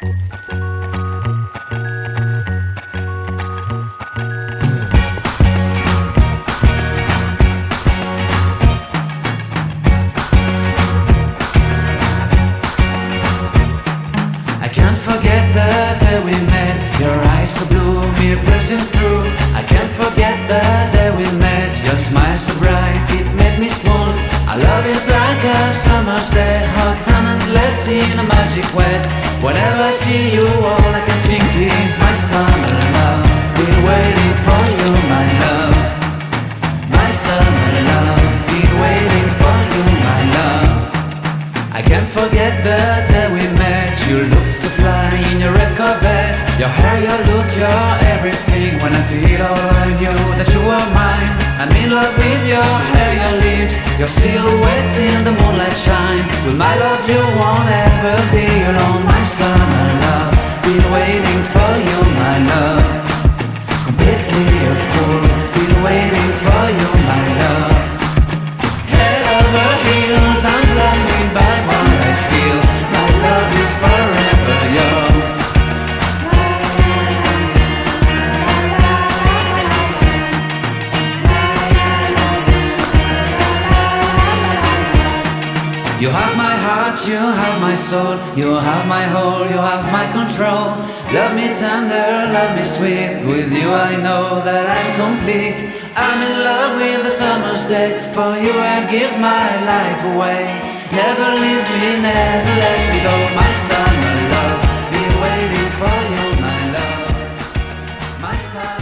I can't forget the day we met. Your eyes so blue, me piercing through. I can't forget the day we met. Your smile so bright, it made me swoon. Our love is like a summer's day, hot and endless in a magic way. Whenever I see you, all I can think is my summer love. Been waiting for you, my love. My summer love. Been waiting for you, my love. I can't forget the day we met. You looked so fly in your red Corvette. Your hair, your look, your everything. When I see it all, I knew that you were mine. I'm in love with your hair, your lips, your silhouette in the moonlight shine. With my love you won't ever be alone. My summer love, been waiting for you, my love. Completely a fool, been waiting for you, my love. Head over heels, I'm blinded by what I feel. My love is forever yours. You have my heart, you have my soul. You have my whole, you have my control. Love me tender, love me sweet. With you I know that I'm complete. I'm in love with the summer's day. For you I'd give my life away. Never leave me, never let me go. My summer love, be waiting for you, my love. My summer